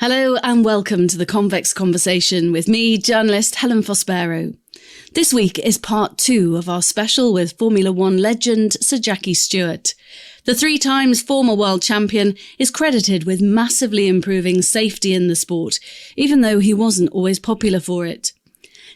Hello and welcome to the Convex Conversation with me, journalist Helen Fospero. This week is part 2 of our special with Formula One legend Sir Jackie Stewart. The 3 times former world champion is credited with massively improving safety in the sport, even though he wasn't always popular for it.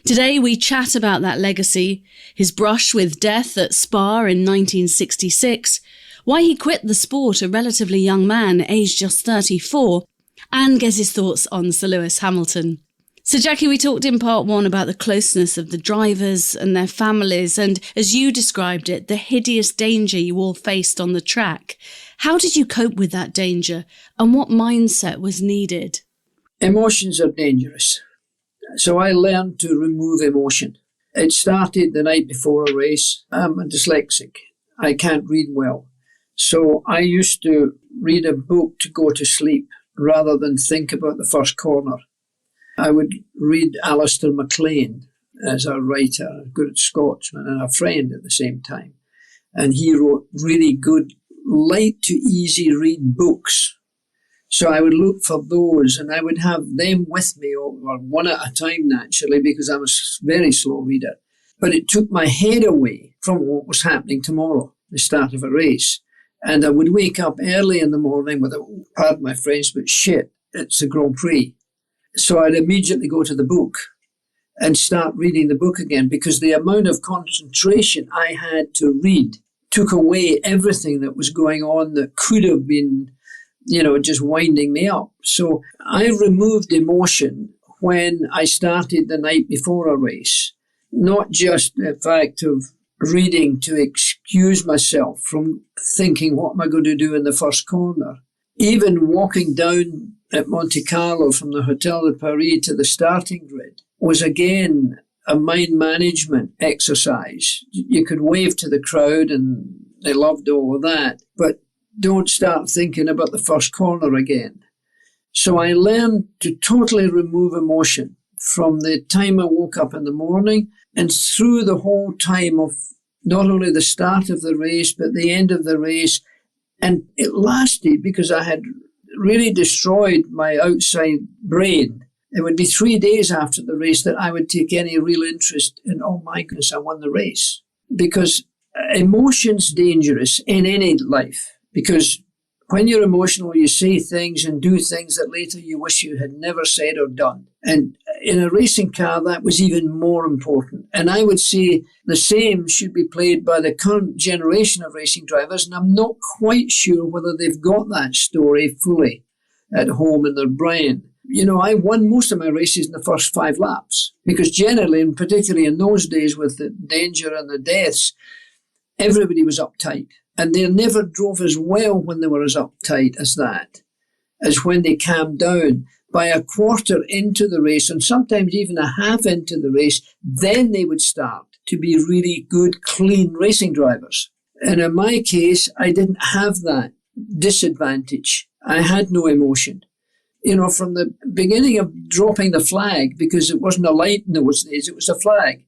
Today we chat about that legacy, his brush with death at Spa in 1966, why he quit the sport a relatively young man, aged just 34, and gets his thoughts on Sir Lewis Hamilton. So Jackie, we talked in part 1 about the closeness of the drivers and their families and, as you described it, the hideous danger you all faced on the track. How did you cope with that danger and what mindset was needed? Emotions are dangerous. So I learned to remove emotion. It started the night before a race. I'm a dyslexic. I can't read well. So I used to read a book to go to sleep rather than think about the first corner. I would read Alistair MacLean as a writer, a good Scotsman, and a friend at the same time. And he wrote really good, light to easy read books. So I would look for those and I would have them with me, or one at a time naturally, because I was a very slow reader. But it took my head away from what was happening tomorrow, the start of a race. And I would wake up early in the morning with, pardon my French, but shit, it's a Grand Prix. So I'd immediately go to the book and start reading the book again, because the amount of concentration I had to read took away everything that was going on that could have been, just winding me up. So I removed emotion when I started the night before a race, not just the fact of reading to excuse myself from thinking, what am I going to do in the first corner? Even walking down at Monte Carlo from the Hotel de Paris to the starting grid was again a mind management exercise. You could wave to the crowd and they loved all of that, but don't start thinking about the first corner again. So I learned to totally remove emotion from the time I woke up in the morning and through the whole time of not only the start of the race, but the end of the race. And it lasted because I had really destroyed my outside brain. It would be 3 days after the race that I would take any real interest in, oh my goodness, I won the race. Because emotion's dangerous in any life. Because when you're emotional, you say things and do things that later you wish you had never said or done. And in a racing car, that was even more important. And I would say the same should be played by the current generation of racing drivers. And I'm not quite sure whether they've got that story fully at home in their brain. I won most of my races in the first 5 laps. Because generally, and particularly in those days with the danger and the deaths, everybody was uptight. And they never drove as well when they were as uptight as that, as when they calmed down. By a quarter into the race, and sometimes even a half into the race, then they would start to be really good, clean racing drivers. And in my case, I didn't have that disadvantage. I had no emotion. From the beginning of dropping the flag, because it wasn't a light in those days, it was a flag.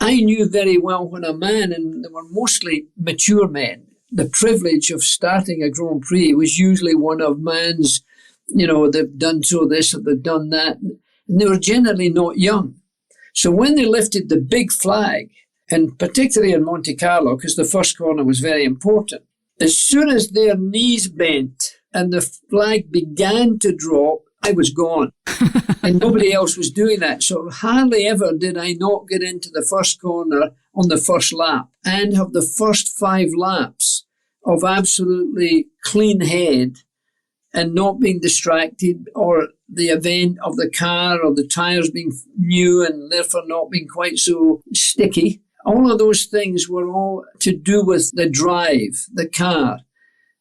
I knew very well when a man, and they were mostly mature men, the privilege of starting a Grand Prix was usually one of man's, they've done so this or they've done that. And they were generally not young. So when they lifted the big flag, and particularly in Monte Carlo, because the first corner was very important, as soon as their knees bent and the flag began to drop, I was gone. And nobody else was doing that. So hardly ever did I not get into the first corner on the first lap and have the first 5 laps of absolutely clean head and not being distracted, or the event of the car or the tyres being new and therefore not being quite so sticky. All of those things were all to do with the drive, the car,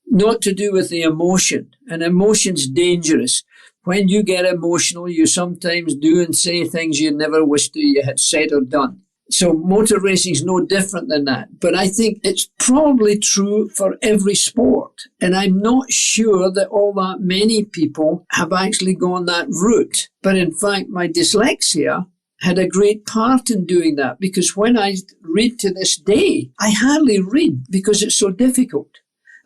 not to do with the emotion. And emotion's dangerous. When you get emotional, you sometimes do and say things you never wished you had said or done. So motor racing is no different than that. But I think it's probably true for every sport. And I'm not sure that all that many people have actually gone that route. But in fact, my dyslexia had a great part in doing that, because when I read to this day, I hardly read because it's so difficult.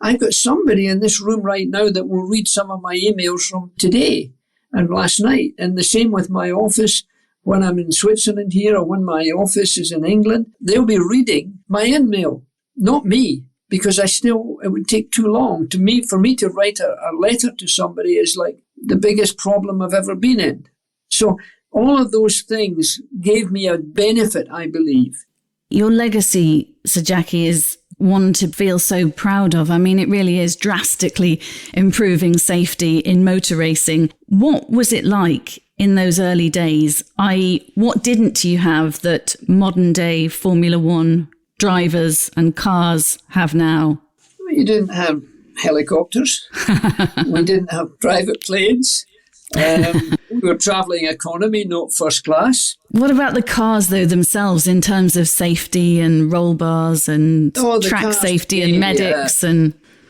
I've got somebody in this room right now that will read some of my emails from today. and last night. And the same with my office. When I'm in Switzerland here or when my office is in England, they'll be reading my email, not me, because it would take too long. For me to write a letter to somebody is like the biggest problem I've ever been in. So all of those things gave me a benefit, I believe. Your legacy, Sir Jackie, is one to feel so proud of. I mean, it really is drastically improving safety in motor racing. What was it like in those early days? I.e., what didn't you have that modern day Formula One drivers and cars have now? You didn't have helicopters. We didn't have private planes. We were travelling economy, not first class. What about the cars, though, themselves, in terms of safety and roll bars and track safety and medics?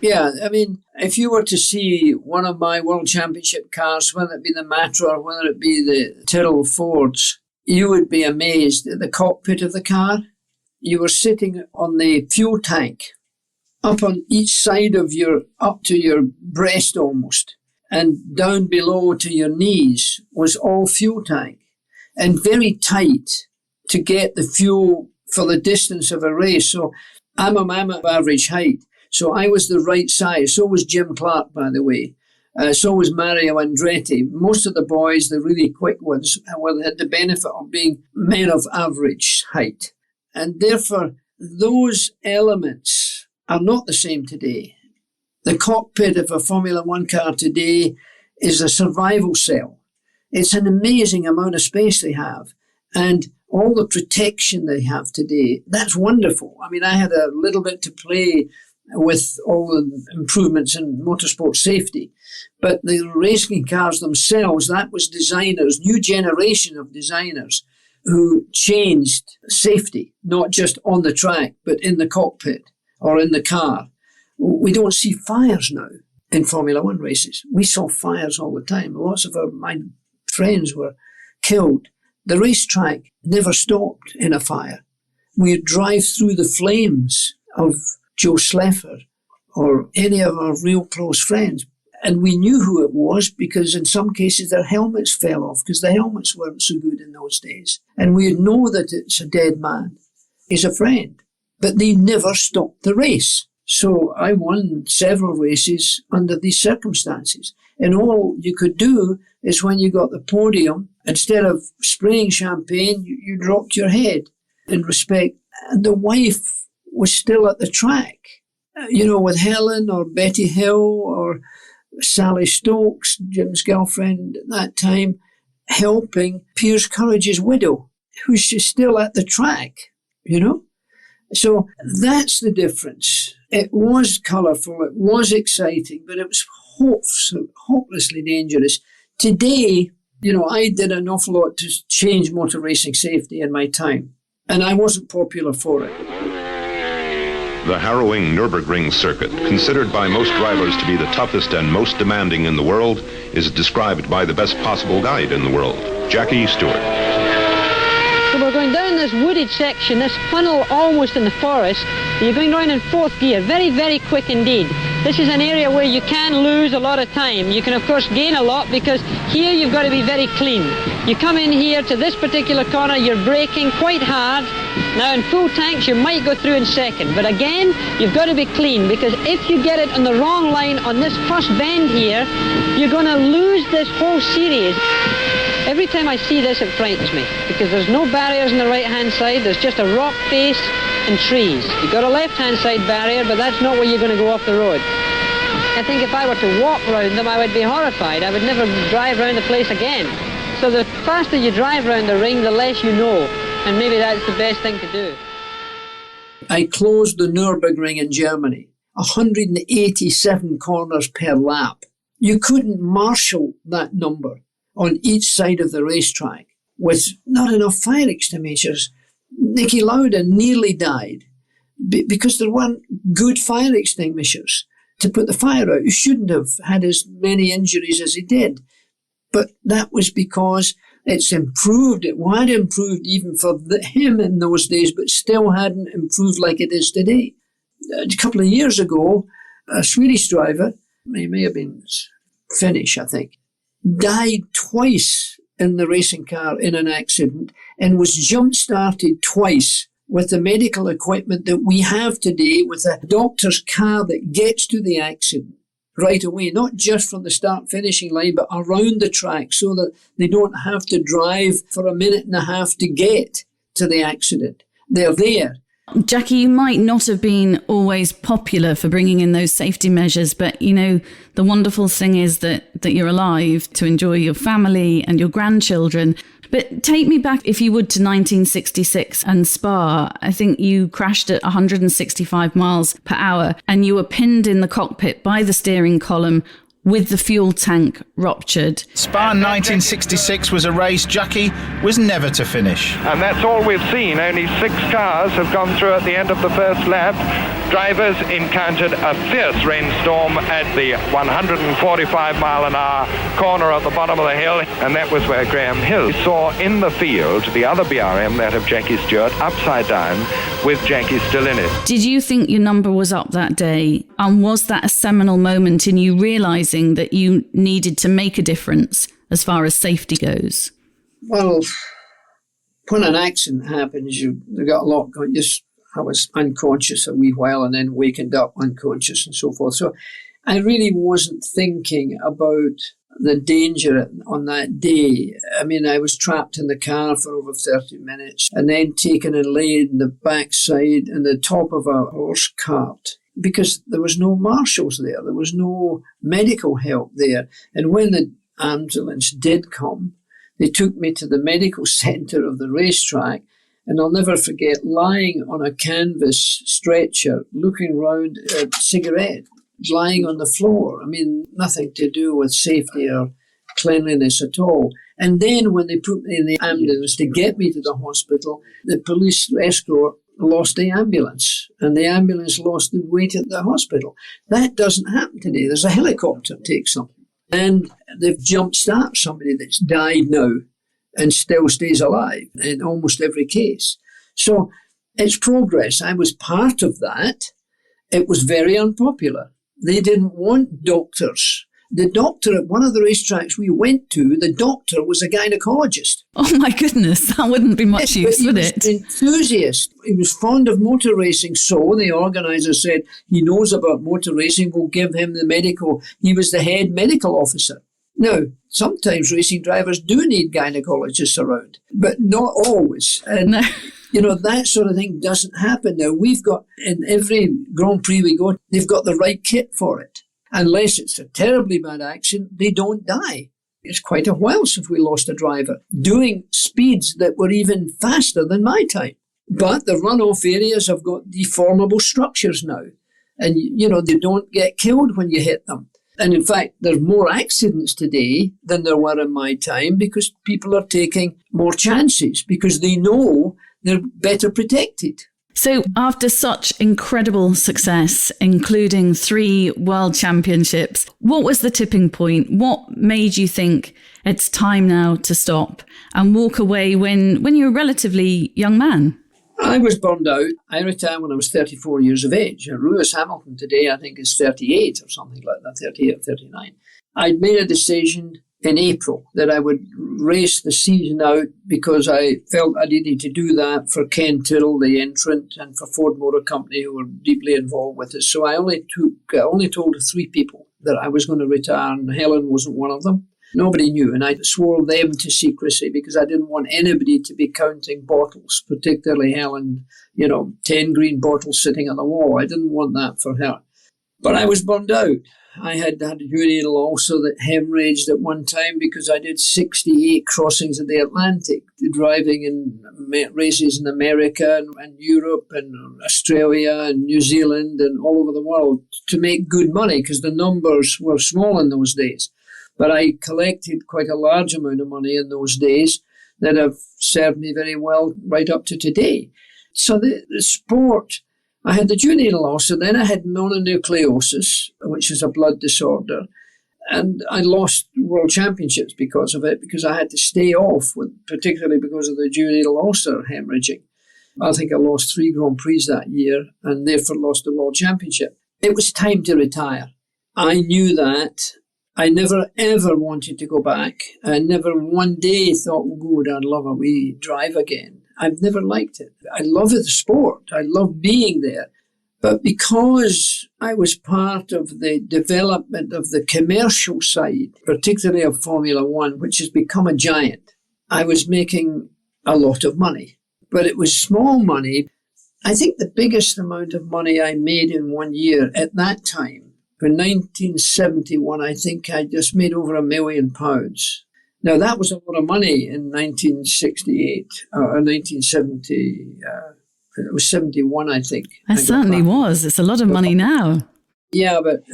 Yeah, I mean, if you were to see one of my World Championship cars, whether it be the Matra or whether it be the Tyrrell Fords, you would be amazed at the cockpit of the car. You were sitting on the fuel tank, up on each side of up to your breast almost. And down below to your knees was all fuel tank, and very tight to get the fuel for the distance of a race. So I'm a man of average height, so I was the right size. So was Jim Clark, by the way. So was Mario Andretti. Most of the boys, the really quick ones, had the benefit of being men of average height. And therefore, those elements are not the same today. The cockpit of a Formula One car today is a survival cell. It's an amazing amount of space they have. And all the protection they have today, that's wonderful. I mean, I had a little bit to play with all the improvements in motorsport safety. But the racing cars themselves, that was designers, new generation of designers who changed safety, not just on the track, but in the cockpit or in the car. We don't see fires now in Formula One races. We saw fires all the time. Lots of my friends were killed. The racetrack never stopped in a fire. We'd drive through the flames of Joe Sleffer or any of our real close friends. And we knew who it was because in some cases their helmets fell off because the helmets weren't so good in those days. And we'd know that it's a dead man. He's a friend. But they never stopped the race. So I won several races under these circumstances. And all you could do is when you got the podium, instead of spraying champagne, you dropped your head in respect. And the wife was still at the track, with Helen or Betty Hill or Sally Stokes, Jim's girlfriend at that time, helping Piers Courage's widow, who's still at the track, So that's the difference. It was colourful, it was exciting, but it was hopelessly dangerous. Today, I did an awful lot to change motor racing safety in my time, and I wasn't popular for it. The harrowing Nürburgring circuit, considered by most drivers to be the toughest and most demanding in the world, is described by the best possible guide in the world, Jackie Stewart. So we're going down this wooded section, this funnel almost in the forest. You're going around in fourth gear, very, very quick indeed. This is an area where you can lose a lot of time. You can, of course, gain a lot because here you've got to be very clean. You come in here to this particular corner, you're braking quite hard. Now, in full tanks, you might go through in second. But again, you've got to be clean because if you get it on the wrong line on this first bend here, you're going to lose this whole series. Every time I see this, it frightens me because there's no barriers on the right-hand side. There's just a rock face and trees. You've got a left-hand side barrier, but that's not where you're going to go off the road. I think if I were to walk round them, I would be horrified. I would never drive around the place again. So the faster you drive around the ring, the less you know. And maybe that's the best thing to do. I closed the Nürburgring in Germany. 187 corners per lap. You couldn't marshal that number on each side of the racetrack with not enough fire extinguishers. Nicky Lauda nearly died because there weren't good fire extinguishers to put the fire out. He shouldn't have had as many injuries as he did. But that was because it's improved. It had improved even for him in those days, but still hadn't improved like it is today. A couple of years ago, a Swedish driver, he may have been Finnish, I think, died twice in the racing car in an accident and was jump-started twice with the medical equipment that we have today, with a doctor's car that gets to the accident right away, not just from the start-finishing line, but around the track so that they don't have to drive for a minute and a half to get to the accident. They're there. Jackie, you might not have been always popular for bringing in those safety measures, but, you know, the wonderful thing is that you're alive to enjoy your family and your grandchildren. But take me back, if you would, to 1966 and Spa. I think you crashed at 165 miles per hour and you were pinned in the cockpit by the steering column with the fuel tank ruptured. Spa 1966 was a race Jackie was never to finish. And that's all we've seen. Only 6 cars have gone through at the end of the first lap. Drivers encountered a fierce rainstorm at the 145 mile an hour corner at the bottom of the hill, and that was where Graham Hill saw in the field the other BRM, that of Jackie Stewart, upside down with Jackie still in it. Did you think your number was up that day? And was that a seminal moment in you realising that you needed to make a difference as far as safety goes? Well, when an accident happens, you got a lot going. I was unconscious a wee while and then wakened up unconscious and so forth. So I really wasn't thinking about the danger on that day. I mean, I was trapped in the car for over 30 minutes and then taken and laid in the backside in the top of a horse cart because there was no marshals there. There was no medical help there. And when the ambulance did come, they took me to the medical centre of the racetrack. And I'll never forget lying on a canvas stretcher, looking round at a cigarette, lying on the floor. I mean, nothing to do with safety or cleanliness at all. And then when they put me in the ambulance to get me to the hospital, the police escort lost the ambulance, and the ambulance lost the way to the hospital. That doesn't happen today. There's a helicopter that takes them. And they've jump-started somebody that's died now and still stays alive in almost every case. So it's progress. I was part of that. It was very unpopular. They didn't want doctors. The doctor at one of the racetracks we went to, the doctor was a gynecologist. Oh my goodness, that wouldn't be much use, would it? He was an enthusiast. He was fond of motor racing, so the organizer said he knows about motor racing, we'll give him the medical. He was the head medical officer. Now, sometimes racing drivers do need gynecologists around, but not always. And, no. You know, that sort of thing doesn't happen now. We've got, in every Grand Prix we go, they've got the right kit for it. Unless it's a terribly bad accident, they don't die. It's quite a while since we lost a driver doing speeds that were even faster than my time. But the runoff areas have got deformable structures now. And, you know, they don't get killed when you hit them. And in fact, there's more accidents today than there were in my time because people are taking more chances because they know they're better protected. So after such incredible success, including 3 world championships, what was the tipping point? What made you think it's time now to stop and walk away when you're a relatively young man? I was burned out. I retired when I was 34 years of age. Lewis Hamilton today, I think, is 38 or something like that, 38 or 39. I'd made a decision in April that I would race the season out because I felt I needed to do that for Ken Tyrrell, the entrant, and for Ford Motor Company, who were deeply involved with it. So I only told 3 people that I was going to retire, and Helen wasn't one of them. Nobody knew, and I swore them to secrecy because I didn't want anybody to be counting bottles, particularly Helen, 10 green bottles sitting on the wall. I didn't want that for her. But I was burned out. I had a neonatal ulcer that hemorrhaged at one time because I did 68 crossings of the Atlantic, driving in races in America and Europe and Australia and New Zealand and all over the world to make good money because the numbers were small in those days. But I collected quite a large amount of money in those days that have served me very well right up to today. So the sport, I had the neonatal ulcer, then I had mononucleosis, which is a blood disorder, and I lost world championships because of it, because I had to stay off, particularly because of the neonatal ulcer hemorrhaging. I think I lost 3 Grand Prix that year and therefore lost the world championship. It was time to retire. I knew that. I never ever wanted to go back. I never one day thought, oh, good, I'd love a wee drive again. I've never liked it. I love the sport. I love being there. But because I was part of the development of the commercial side, particularly of Formula One, which has become a giant, I was making a lot of money. But it was small money. I think the biggest amount of money I made in 1 year at that time, in 1971, I think I just made over £1 million. Now, that was a lot of money in 1968 or 1970. It was 71, I think. It certainly was. It's a lot of money now. Yeah, but,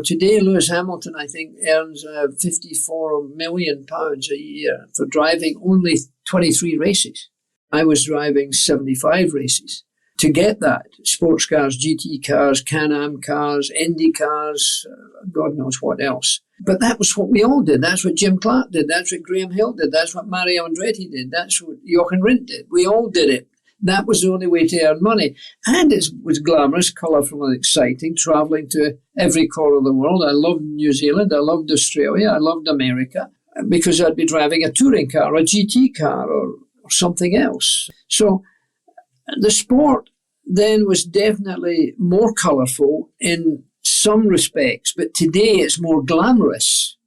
today Lewis Hamilton, I think, earns £54 million a year for driving only 23 races. I was driving 75 races. To get that, sports cars, GT cars, Can-Am cars, Indy cars, God knows what else. But that was what we all did. That's what Jim Clark did. That's what Graham Hill did. That's what Mario Andretti did. That's what Jochen Rindt did. We all did it. That was the only way to earn money. And it was glamorous, colourful and exciting, travelling to every corner of the world. I loved New Zealand. I loved Australia. I loved America because I'd be driving a touring car, a GT car or something else. So the sport then was definitely more colourful in some respects, but today it's more glamorous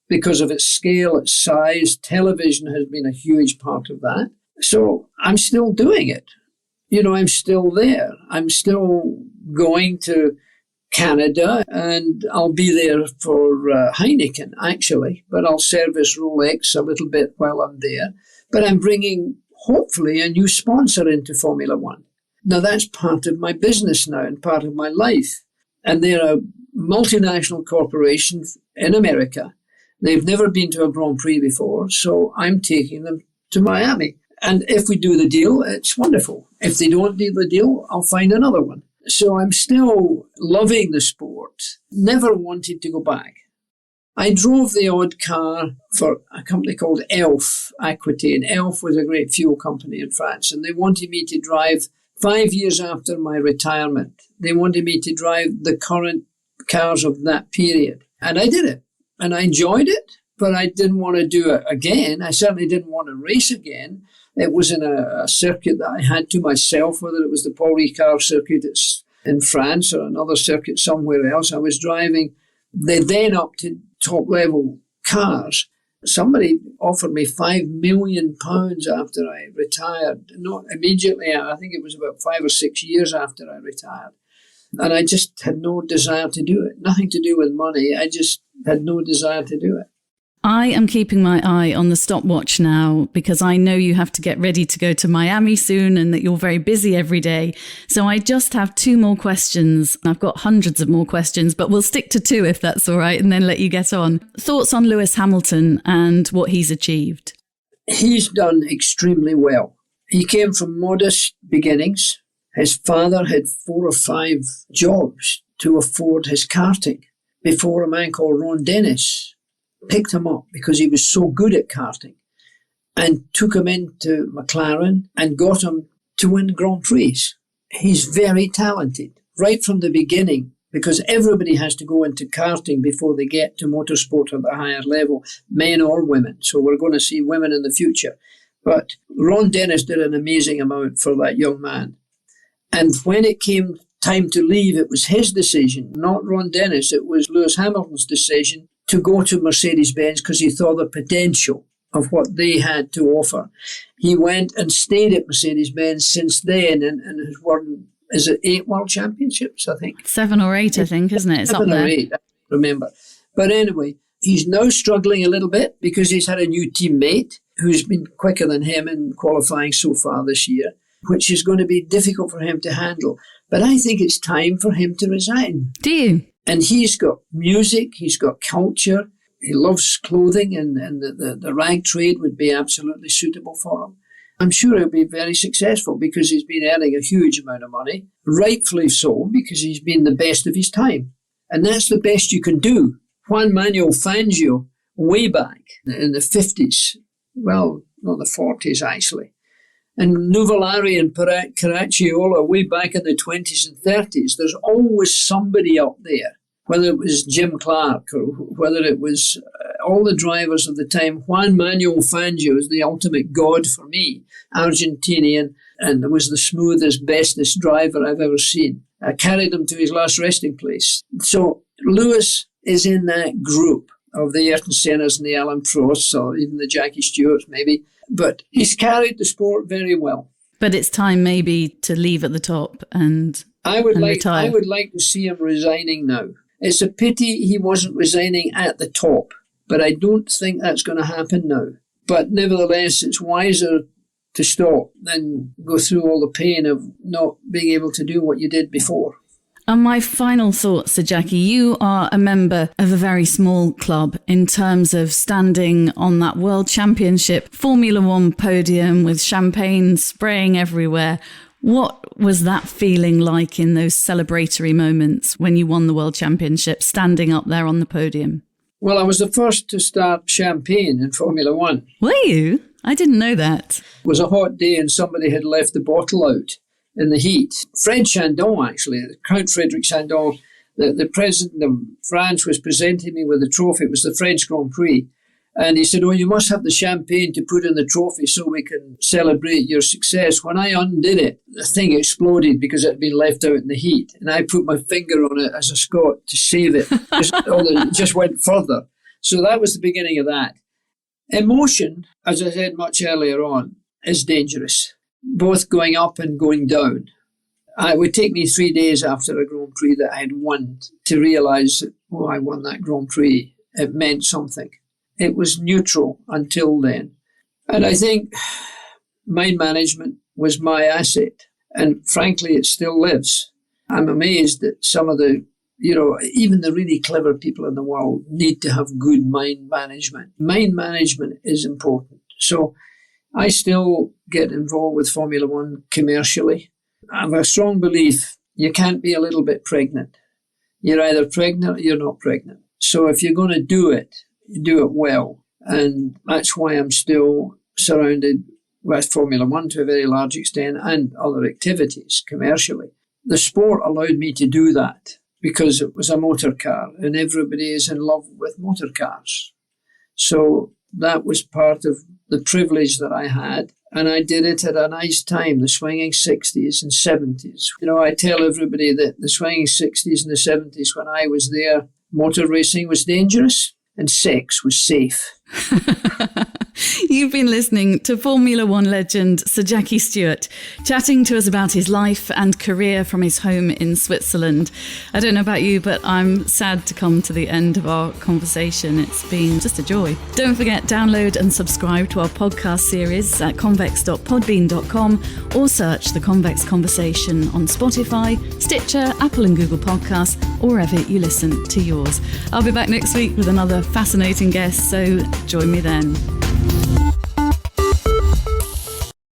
because of its scale, its size. Television has been a huge part of that. So I'm still doing it. I'm still there. I'm still going to Canada and I'll be there for Heineken, actually, but I'll service Rolex a little bit while I'm there. But I'm bringing, hopefully, a new sponsor into Formula One. Now, that's part of my business now and part of my life. And they're a multinational corporation in America. They've never been to a Grand Prix before, so I'm taking them to Miami. And if we do the deal, it's wonderful. If they don't do the deal, I'll find another one. So I'm still loving the sport, never wanted to go back. I drove the odd car for a company called Elf Aquitaine. Elf was a great fuel company in France, and they wanted me to drive 5 years after my retirement. They wanted me to drive the current cars of that period. And I did it. And I enjoyed it, but I didn't want to do it again. I certainly didn't want to race again. It was in a circuit that I had to myself, whether it was the Paul Ricard circuit in France or another circuit somewhere else. I was driving the then up to top level cars. Somebody offered me £5 million after I retired. Not immediately, I think it was about 5 or 6 years after I retired. And I just had no desire to do it. Nothing to do with money. I just had no desire to do it. I am keeping my eye on the stopwatch now because I know you have to get ready to go to Miami soon and that you're very busy every day. So I just have 2 more questions. I've got hundreds of more questions, but we'll stick to 2 if that's all right and then let you get on. Thoughts on Lewis Hamilton and what he's achieved? He's done extremely well. He came from modest beginnings. His father had 4 or 5 jobs to afford his karting before a man called Ron Dennis picked him up because he was so good at karting and took him into McLaren and got him to win Grand Prix. He's very talented right from the beginning because everybody has to go into karting before they get to motorsport at the higher level, men or women. So we're going to see women in the future. But Ron Dennis did an amazing amount for that young man. And when it came time to leave, it was his decision, not Ron Dennis. It was Lewis Hamilton's decision to go to Mercedes-Benz because he saw the potential of what they had to offer. He went and stayed at Mercedes-Benz since then and has won, is it 8 world championships, I think? 7 or 8, I think, isn't it? It's 7 up there. or 8, I remember. But anyway, he's now struggling a little bit because he's had a new teammate who's been quicker than him in qualifying so far this year, which is going to be difficult for him to handle. But I think it's time for him to resign. Do you? And he's got music, he's got culture, he loves clothing, and the rag trade would be absolutely suitable for him. I'm sure he'll be very successful because he's been earning a huge amount of money, rightfully so, because he's been the best of his time. And that's the best you can do. Juan Manuel Fangio, way back in the 50s, well, not the 40s actually, and Nuvolari and Caracciola way back in the 20s and 30s, there's always somebody up there whether it was Jim Clark or whether it was all the drivers of the time. Juan Manuel Fangio was the ultimate god for me, Argentinian, and was the smoothest, bestest driver I've ever seen. I carried him to his last resting place. So Lewis is in that group of the Ayrton Sennas and the Alan Prosts, or even the Jackie Stewarts maybe, but he's carried the sport very well. But it's time maybe to leave at the top and retire. I would like to see him resigning now. It's a pity he wasn't resigning at the top, but I don't think that's going to happen now. But nevertheless, it's wiser to stop than go through all the pain of not being able to do what you did before. And my final thought, Sir Jackie, you are a member of a very small club in terms of standing on that World Championship Formula One podium with champagne spraying everywhere. What was that feeling like in those celebratory moments when you won the World Championship, standing up there on the podium? Well, I was the first to start champagne in Formula One. Were you? I didn't know that. It was a hot day and somebody had left the bottle out in the heat. Fred Chandon, actually, Count Frederick Chandon, the president of France, was presenting me with a trophy. It was the French Grand Prix. And he said, you must have the champagne to put in the trophy so we can celebrate your success. When I undid it, the thing exploded because it had been left out in the heat. And I put my finger on it as a Scot to save it. It just went further. So that was the beginning of that. Emotion, as I said much earlier on, is dangerous, both going up and going down. It would take me 3 days after a Grand Prix that I had won to realise that, I won that Grand Prix. It meant something. It was neutral until then. And I think mind management was my asset. And frankly, it still lives. I'm amazed that some of the, even the really clever people in the world need to have good mind management. Mind management is important. So I still get involved with Formula One commercially. I have a strong belief you can't be a little bit pregnant. You're either pregnant or you're not pregnant. So if you're going to do it, do it well. And that's why I'm still surrounded with Formula One to a very large extent and other activities commercially. The sport allowed me to do that because it was a motor car and everybody is in love with motor cars. So that was part of the privilege that I had. And I did it at a nice time, the swinging 60s and 70s. I tell everybody that the swinging 60s and the 70s, when I was there, motor racing was dangerous and sex was safe. You've been listening to Formula One legend Sir Jackie Stewart, chatting to us about his life and career from his home in Switzerland. I don't know about you, but I'm sad to come to the end of our conversation. It's been just a joy. Don't forget, download and subscribe to our podcast series at convex.podbean.com or search The Convex Conversation on Spotify, Stitcher, Apple and Google Podcasts, or wherever you listen to yours. I'll be back next week with another fascinating guest, so join me then.